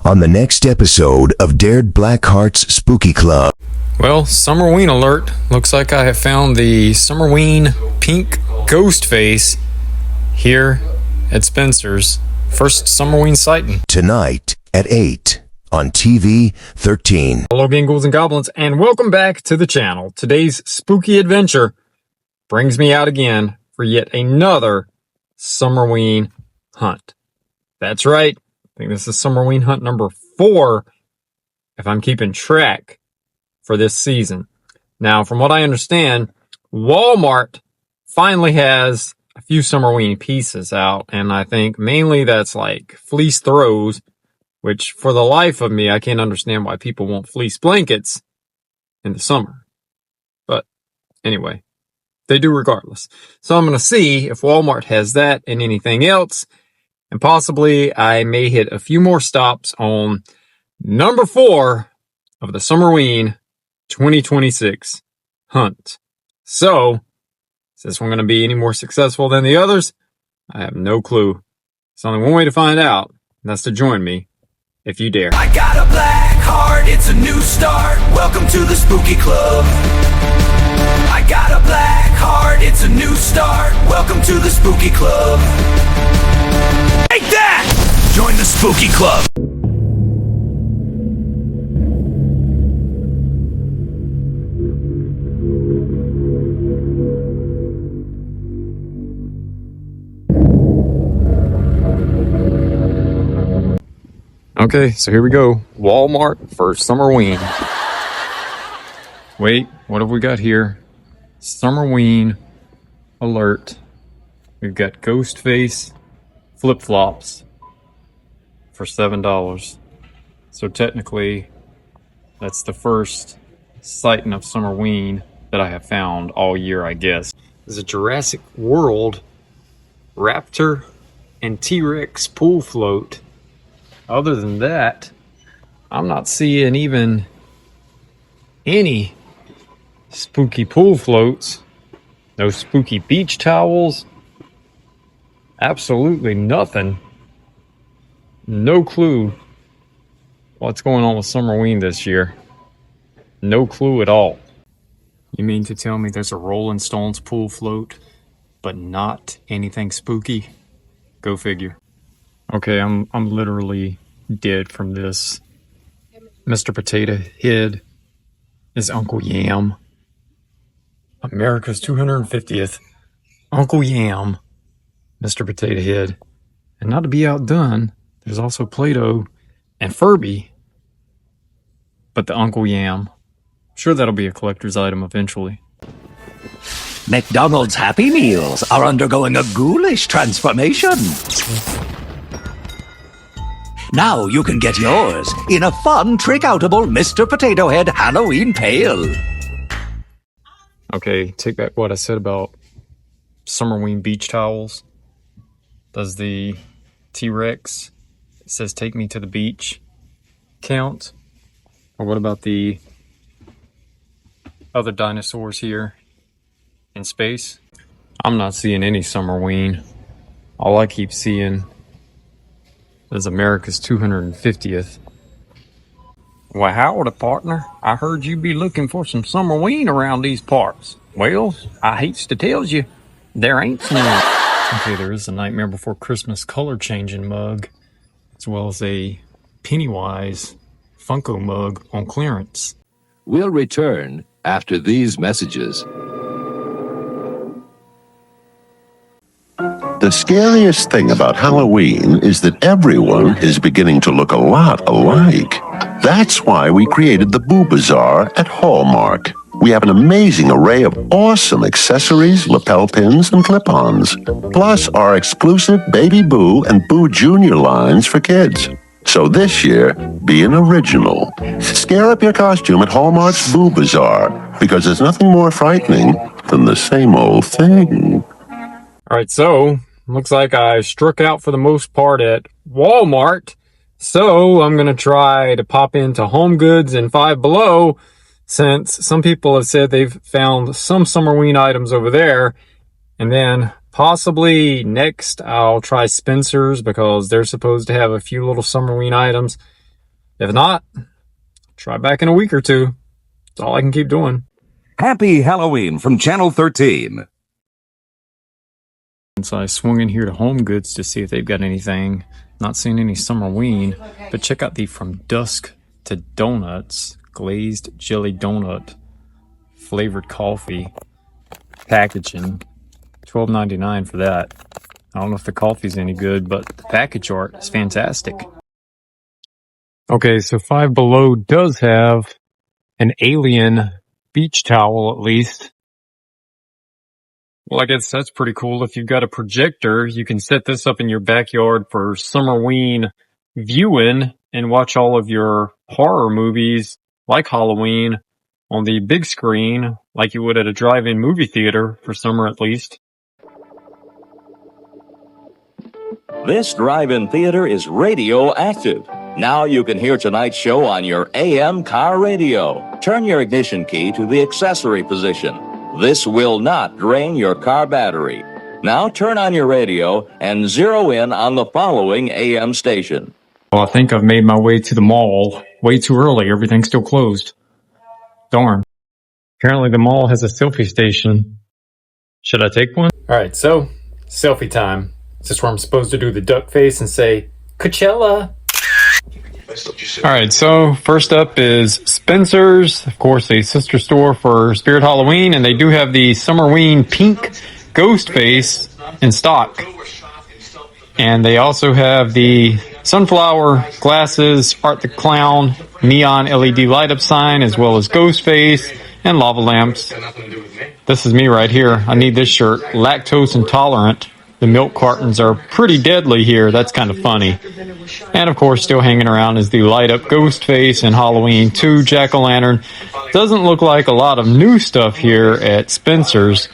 on the next episode of Dared BlackHearts Spooky Club. Well, Summerween alert. Looks like I have found the Summerween pink ghost face here at Spencer's. First Summerween sighting. Tonight at 8 on TV 13. Hello again, ghouls and goblins, and welcome back to the channel. Today's spooky adventure brings me out again for yet another Summerween hunt. That's right. I think this is Summerween hunt number 4, if I'm keeping track, for this season. Now, from what I understand, Walmart finally has a few Summerween pieces out, and I think mainly that's like fleece throws, which for the life of me, I can't understand why people want fleece blankets in the summer. But anyway, they do regardless. So I'm going to see if Walmart has that and anything else. And possibly I may hit a few more stops on number 4 of the Summerween 2026 hunt. So, is this one going to be any more successful than the others? I have no clue. There's only one way to find out, and that's to join me, if you dare. I got a black heart, it's a new start. Welcome to the spooky club. I got a black heart, it's a new start. Welcome to the spooky club. Take that! Join the spooky club. Okay, so here we go. Walmart for Summerween. Wait, what have we got here? Summerween alert. We've got ghost face flip-flops for $7. So technically, that's the first sighting of Summerween that I have found all year, I guess. There's a Jurassic World Raptor and T-Rex pool float. Other than that, I'm not seeing even any spooky pool floats. No spooky beach towels. Absolutely nothing. No clue what's going on with Summerween this year. No clue at all. You mean to tell me there's a Rolling Stones pool float, but not anything spooky? Go figure. Okay, I'm literally dead from this. Mr. Potato Head is Uncle Yam. America's 250th Uncle Yam, Mr. Potato Head. And not to be outdone, there's also Play-Doh and Furby. But the Uncle Yam, I'm sure that'll be a collector's item eventually. McDonald's Happy Meals are undergoing a ghoulish transformation. Now you can get yours in a fun, trick-outable Mr. Potato Head Halloween pail. Okay, take back what I said about Summerween beach towels. Does the T-Rex, it says take me to the beach, count? Or what about the other dinosaurs here in space? I'm not seeing any Summerween. All I keep seeing is America's 250th. Well, howdy, partner. I heard you be looking for some Summerween around these parts. Well, I hates to tell you, there ain't some. Okay, there is a Nightmare Before Christmas color-changing mug, as well as a Pennywise Funko mug on clearance. We'll return after these messages. The scariest thing about Halloween is that everyone is beginning to look a lot alike. That's why we created the Boo Bazaar at Hallmark. We have an amazing array of awesome accessories, lapel pins, and clip-ons. Plus our exclusive Baby Boo and Boo Junior lines for kids. So this year, be an original. Scare up your costume at Hallmark's Boo Bazaar, because there's nothing more frightening than the same old thing. Alright, so, looks like I struck out for the most part at Walmart. So, I'm going to try to pop into HomeGoods and Five Below, since some people have said they've found some Summerween items over there. And then, possibly next, I'll try Spencer's, because they're supposed to have a few little Summerween items. If not, try back in a week or two. That's all I can keep doing. Happy Halloween from Channel 13. So I swung in here to HomeGoods to see if they've got anything. Not seeing any Summerween, but check out the From Dusk to Donuts glazed jelly donut flavored coffee packaging. $12.99 for that. I don't know if the coffee's any good, but the package art is fantastic. Okay, so Five Below does have an alien beach towel at least. Well, I guess that's pretty cool. If you've got a projector, you can set this up in your backyard for Summerween viewing and watch all of your horror movies like Halloween on the big screen like you would at a drive-in movie theater for summer at least. This drive-in theater is radioactive. Now you can hear tonight's show on your AM car radio. Turn your ignition key to the accessory position. This will not drain your car battery. Now turn on your radio and zero in on the following AM station. Well, I think I've made my way to the mall way too early. Everything's still closed. Darn. Apparently the mall has a selfie station. Should I take one? Alright, so selfie time. Is this where I'm supposed to do the duck face and say, Coachella? Alright, so first up is Spencer's, of course a sister store for Spirit Halloween, and they do have the Summerween pink ghost face in stock. And they also have the sunflower glasses, Art the Clown, neon LED light up sign, as well as ghost face and lava lamps. This is me right here. I need this shirt. Lactose intolerant. The milk cartons are pretty deadly here. That's kind of funny. And of course, still hanging around is the light up ghost face and Halloween 2 jack-o'-lantern. Doesn't look like a lot of new stuff here at Spencer's.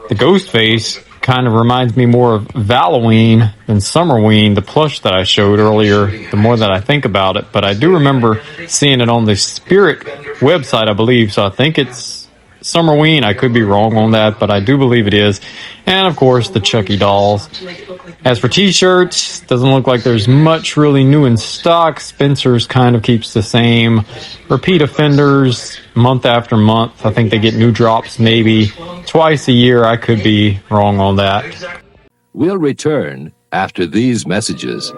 The ghost face kind of reminds me more of Halloween than Summerween, the plush that I showed earlier, the more that I think about it. But I do remember seeing it on the Spirit website, I believe, so I think it's Summerween. I could be wrong on that, but I do believe it is. And of course, the Chucky dolls. As for t-shirts, doesn't look like there's much really new in stock. Spencer's kind of keeps the same. Repeat offenders, month after month. I think they get new drops maybe twice a year. I could be wrong on that. We'll return after these messages.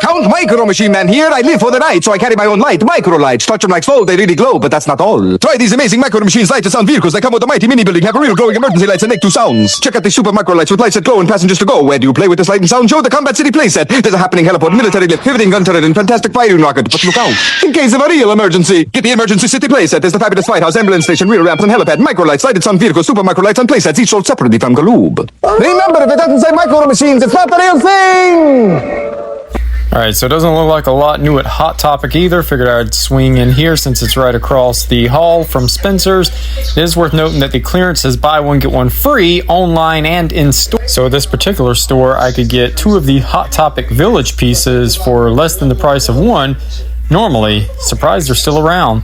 Count Micro Machine Man here. I live for the night, so I carry my own light. Micro lights. Touch them like slow, they really glow, but that's not all. Try these amazing Micro Machines light to sound vehicles. They come with a mighty mini building, have real glowing emergency lights and make 2 sounds. Check out these super micro lights with lights that glow and passengers to go. Where do you play with this light and sound show? The Combat City playset. There's a happening heliport, military lift, pivoting gun turret, and fantastic firing rocket. But look out, in case of a real emergency. Get the Emergency City playset. There's the fabulous White House, ambulance station, real ramps, and helipad. Micro lights, lighted sound vehicles, super micro lights, and playsets, each sold separately from Galoob. Remember, if it doesn't say Micro Machines, it's not the real thing! Alright, so it doesn't look like a lot new at Hot Topic either. Figured I'd swing in here since it's right across the hall from Spencer's. It is worth noting that the clearance says buy one, get one free online and in store. So at this particular store, I could get 2 of the Hot Topic Village pieces for less than the price of one normally. Surprised they're still around.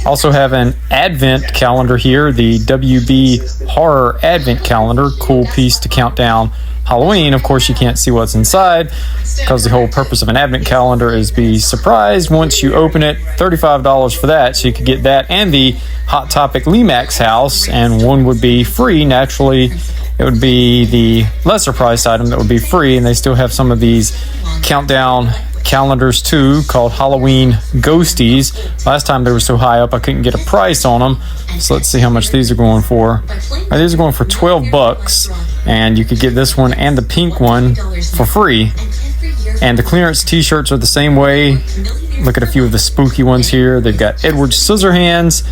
Also have an advent calendar here, the WB Horror Advent Calendar. Cool piece to count down Halloween. Of course, you can't see what's inside because the whole purpose of an advent calendar is be surprised once you open it. $35 for that, so you could get that and the Hot Topic Lemax house, and one would be free. Naturally, it would be the lesser price item that would be free, and they still have some of these countdown calendars too, called Halloween Ghosties. Last time they were so high up I couldn't get a price on them, so let's see how much these are going for. These are going for $12, and you could get this one and the pink one for free. And the clearance t-shirts are the same way. Look at a few of the spooky ones here. They've got Edward Scissorhands.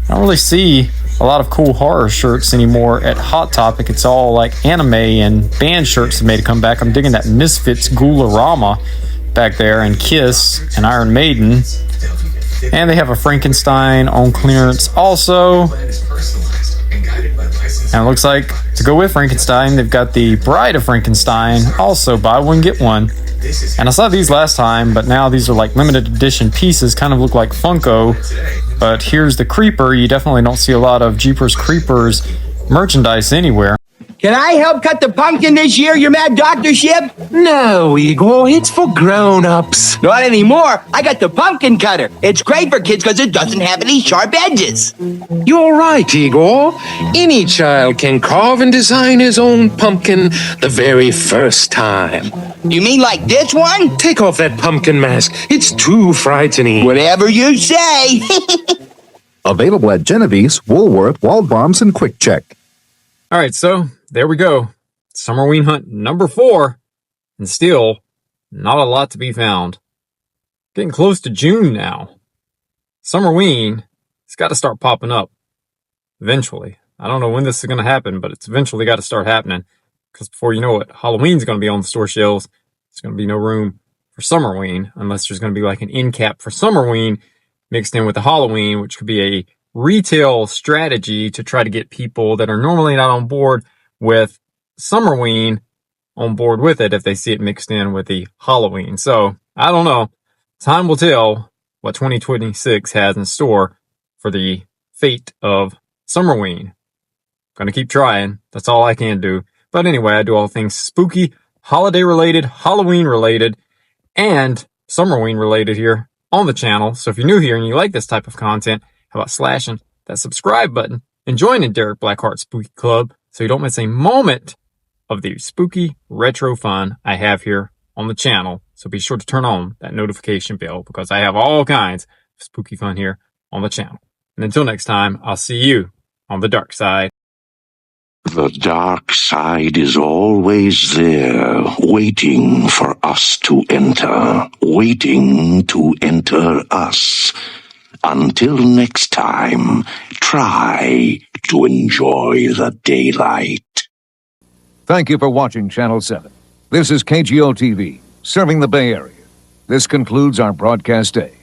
I don't really see a lot of cool horror shirts anymore at Hot Topic. It's all like anime and band shirts that made a comeback. I'm digging that Misfits Ghoularama back there, and Kiss and Iron Maiden. And they have a Frankenstein on clearance also. And it looks like to go with Frankenstein, they've got the Bride of Frankenstein, also buy one, get one. And I saw these last time, but now these are like limited edition pieces, kind of look like Funko. But here's the Creeper. You definitely don't see a lot of Jeepers Creepers merchandise anywhere. Can I help cut the pumpkin this year, your mad doctorship? No, Igor, it's for grown-ups. Not anymore. I got the pumpkin cutter. It's great for kids because it doesn't have any sharp edges. You're right, Igor. Any child can carve and design his own pumpkin the very first time. You mean like this one? Take off that pumpkin mask. It's too frightening. Whatever you say. Available at Genevieve's, Woolworth, Waldbaum's, and Quick Check. All right, so there we go. Summerween hunt number 4. And still, not a lot to be found. Getting close to June now. Summerween, it's got to start popping up. Eventually. I don't know when this is going to happen, but it's eventually got to start happening. Because before you know it, Halloween's going to be on the store shelves. There's going to be no room for Summerween, unless there's going to be like an end cap for Summerween mixed in with the Halloween, which could be a retail strategy to try to get people that are normally not on board with Summerween on board with it if they see it mixed in with the Halloween. So, I don't know. Time will tell what 2026 has in store for the fate of Summerween. Gonna keep trying. That's all I can do. But anyway, I do all things spooky, holiday related, Halloween related, and Summerween related here on the channel. So if you're new here and you like this type of content, how about slashing that subscribe button and joining Derek BlackHearts Spooky Club so you don't miss a moment of the spooky retro fun I have here on the channel. So be sure to turn on that notification bell because I have all kinds of spooky fun here on the channel. And until next time, I'll see you on the dark side. The dark side is always there, waiting for us to enter, waiting to enter us. Until next time, try to enjoy the daylight. Thank you for watching Channel 7. This is KGO TV, serving the Bay Area. This concludes our broadcast day.